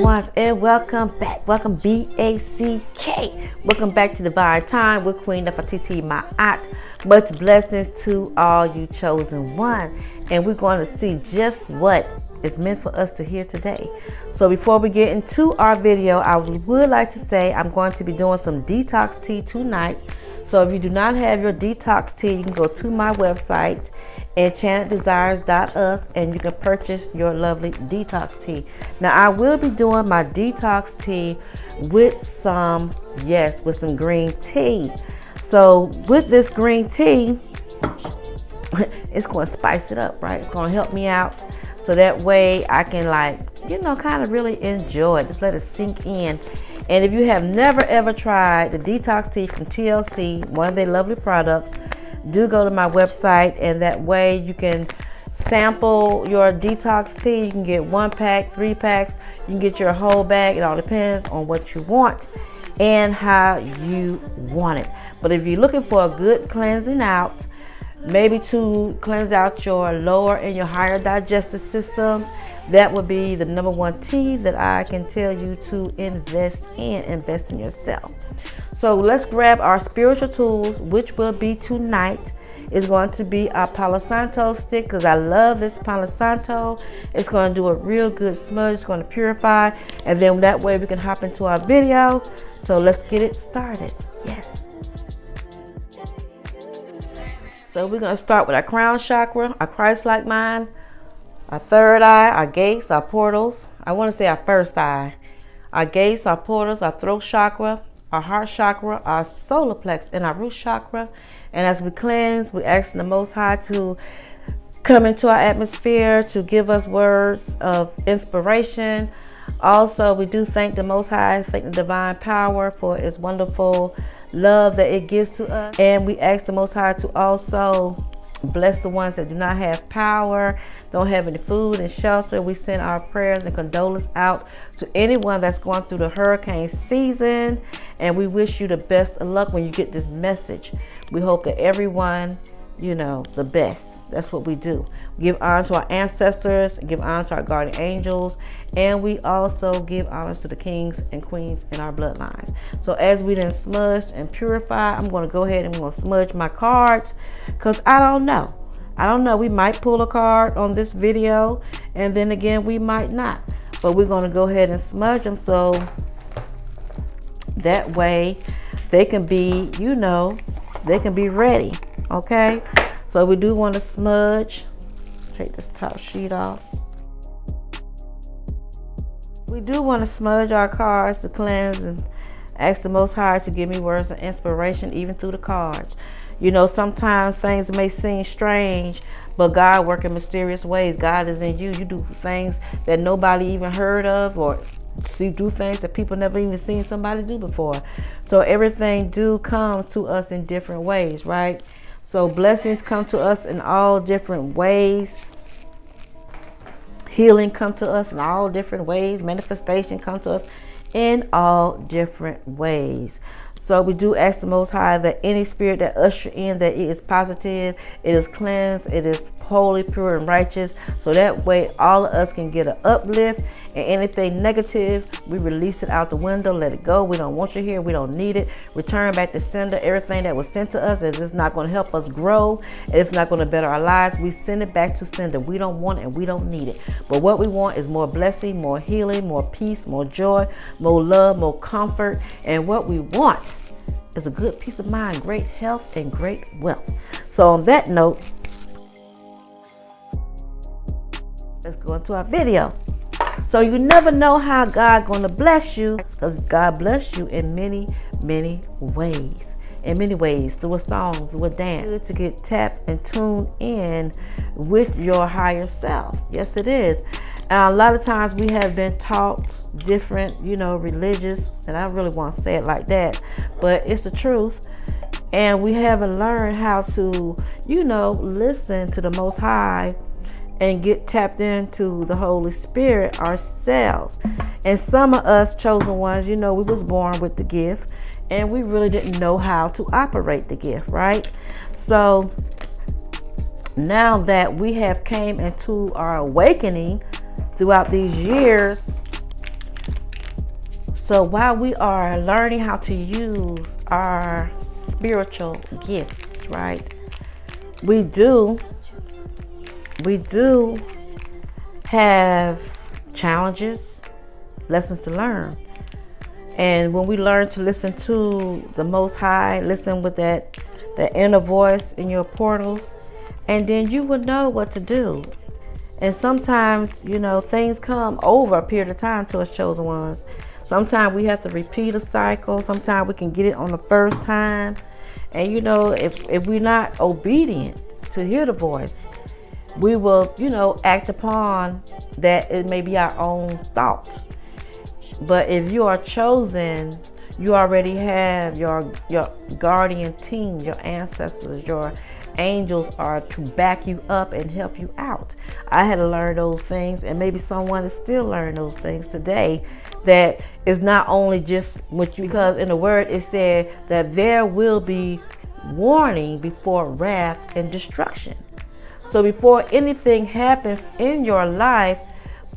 ones, and welcome back. Welcome B-A-C-K. Welcome back to Divine Time with Queen Nefertiti, my aunt. Much blessings to all you chosen ones. And we're going to see just what is meant for us to hear today. So before we get into our video, I would like to say I'm going to be doing some detox tea tonight. So if you do not have your detox tea, you can go to my website, enchantedesires.us, and you can purchase your lovely detox tea. Now I will be doing my detox tea with some green tea. So with this green tea, it's going to spice it up, right? It's going to help me out, so that way I can kind of really enjoy it. Just let it sink in. And if you have never ever tried the detox tea from TLC, one of their lovely products, do go to my website, and that way you can sample your detox tea. You can get 1 pack, 3 packs, you can get your whole bag. It all depends on what you want and how you want it. But if you're looking for a good cleansing out, maybe to cleanse out your lower and your higher digestive systems, that would be the #1 tea that I can tell you to invest in yourself. So let's grab our spiritual tools, which will be tonight. Is going to be our Palo Santo stick, because I love this Palo Santo. It's going to do a real good smudge. It's going to purify, and then that way we can hop into our video. So let's get it started. Yes. So we're going to start with our crown chakra, our Christ-like mind, our third eye, our gates, our portals. I want to say our first eye. Our gates, our portals, our throat chakra, our heart chakra, our solar plex, and our root chakra. And as we cleanse, we ask the Most High to come into our atmosphere to give us words of inspiration. Also, we do thank the Most High, thank the divine power for its wonderful love that it gives to us. And we ask the Most High to also bless the ones that do not have power, don't have any food and shelter. We send our prayers and condolences out to anyone that's going through the hurricane season, and we wish you the best of luck when you get this message. We hope that everyone, the best. That's what we do. We give honor to our ancestors, give honor to our guardian angels, and we also give honors to the kings and queens in our bloodlines. So as we then smudged and purify, I'm going to go ahead and I'm going to smudge my cards, because I don't know. We might pull a card on this video, and then again we might not. But we're going to go ahead and smudge them, so that way they can be, they can be ready. Okay, so we do want to smudge. Take this top sheet off. We do want to smudge our cards to cleanse and ask the Most High to give me words of inspiration even through the cards. Sometimes things may seem strange, but God works in mysterious ways. God is in you. You do things that nobody even heard of, or do things that people never even seen somebody do before. So everything comes to us in different ways, right? So blessings come to us in all different ways. Healing come to us in all different ways. Manifestation come to us in all different ways. So we do ask the Most High that any spirit that usher in, that it is positive, it is cleansed, it is holy, pure, and righteous. So that way all of us can get an uplift, and anything negative, we release it out the window, let it go. We don't want you here. We don't need it. Return back to sender. Everything that was sent to us, if it's not going to help us grow, if it's not going to better our lives, we send it back to sender. We don't want it and we don't need it. But what we want is more blessing, more healing, more peace, more joy, more love, more comfort. And what we want is a good peace of mind, great health, and great wealth. So on that note, let's go into our video. So you never know how God going to bless you, because God bless you in many, many ways. In many ways, through a song, through a dance. It's good to get tapped and tuned in with your higher self. Yes, it is. And a lot of times we have been taught different, religious, and I really want to say it like that, but it's the truth. And we haven't learned how to, listen to the Most High and get tapped into the Holy Spirit ourselves. And some of us chosen ones, we was born with the gift, and we really didn't know how to operate the gift, right? So now that we have came into our awakening throughout these years, So while we are learning how to use our spiritual gifts, right, we do have challenges, lessons to learn. And when we learn to listen to the Most High, listen with that inner voice in your portals, and then you will know what to do. And sometimes, things come over a period of time to us chosen ones. Sometimes we have to repeat a cycle. Sometimes we can get it on the first time. And, if we're not obedient to hear the voice, we will, act upon that. It may be our own thought. But if you are chosen, you already have your guardian team, your ancestors, your angels are to back you up and help you out. I had to learn those things, and maybe someone is still learning those things today. That is not only just what you, because in the word it said that there will be warning before wrath and destruction. So before anything happens in your life,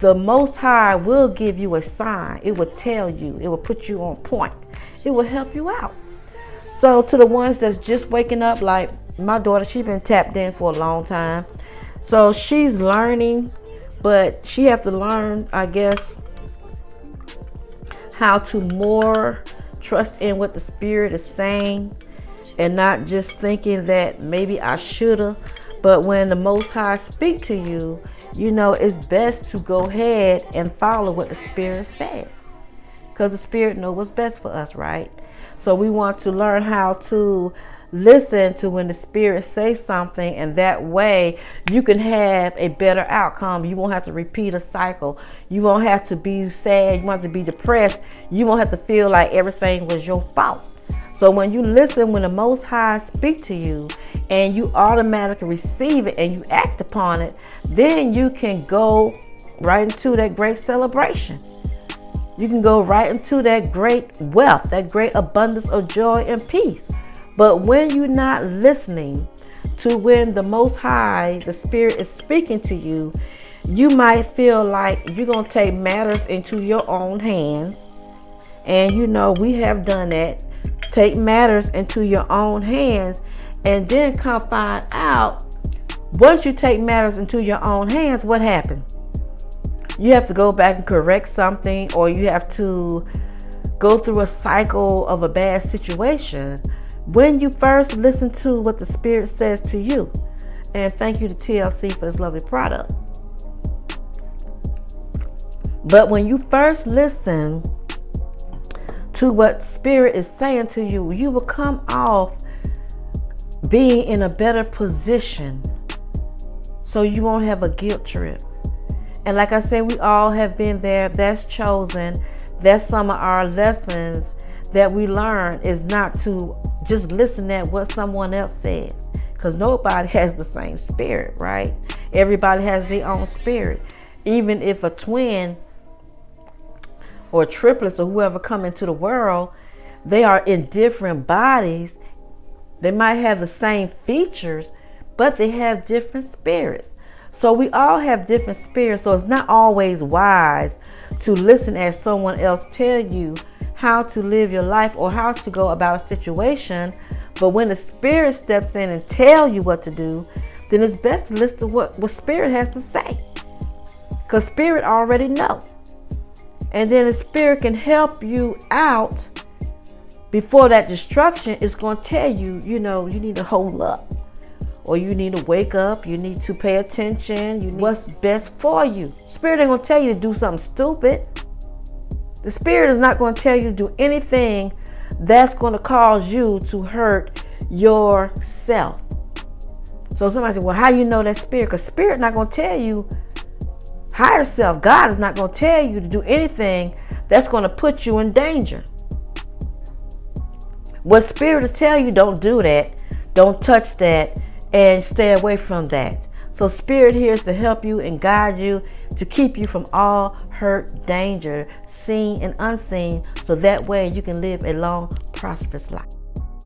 the Most High will give you a sign. It will tell you. It will put you on point. It will help you out. So to the ones that's just waking up, like my daughter, she's been tapped in for a long time. So she's learning, but she has to learn, I guess, how to more trust in what the Spirit is saying and not just thinking that maybe I shoulda. But when the Most High speak to you, it's best to go ahead and follow what the Spirit says, because the Spirit knows what's best for us, right? So we want to learn how to listen to when the Spirit says something, and that way you can have a better outcome. You won't have to repeat a cycle. You won't have to be sad. You won't have to be depressed. You won't have to feel like everything was your fault. So when you listen, when the Most High speak to you, and you automatically receive it and you act upon it, then you can go right into that great celebration. You can go right into that great wealth, that great abundance of joy and peace. But when you're not listening to when the Most High, the Spirit is speaking to you, you might feel like you're going to take matters into your own hands. And we have done that. Take matters into your own hands, and then come find out, once you take matters into your own hands, what happened? You have to go back and correct something, or you have to go through a cycle of a bad situation. When you first listen to what the Spirit says to you, and thank you to TLC for this lovely product. But when you first listen to what Spirit is saying to you, you will come off being in a better position, so you won't have a guilt trip. And like I said, we all have been there. That's chosen. That's some of our lessons that we learn, is not to just listen at what someone else says, because nobody has the same spirit, right? Everybody has their own spirit. Even if a twin or triplets or whoever come into the world, they are in different bodies. They might have the same features, but they have different spirits. So we all have different spirits. So it's not always wise to listen as someone else tell you how to live your life or how to go about a situation. But when the Spirit steps in and tell you what to do, then it's best to listen to what Spirit has to say, because Spirit already know. And then the Spirit can help you out before that destruction is going to tell you, you need to hold up, or you need to wake up, you need to pay attention, what's best for you. Spirit ain't going to tell you to do something stupid. The Spirit is not going to tell you to do anything that's going to cause you to hurt yourself. So somebody said, well, how you know that Spirit? Because Spirit not going to tell you, higher self, God is not going to tell you to do anything that's going to put you in danger. What Spirit is telling you, don't do that, don't touch that, and stay away from that. So Spirit here is to help you and guide you, to keep you from all hurt, danger, seen and unseen, so that way you can live a long, prosperous life.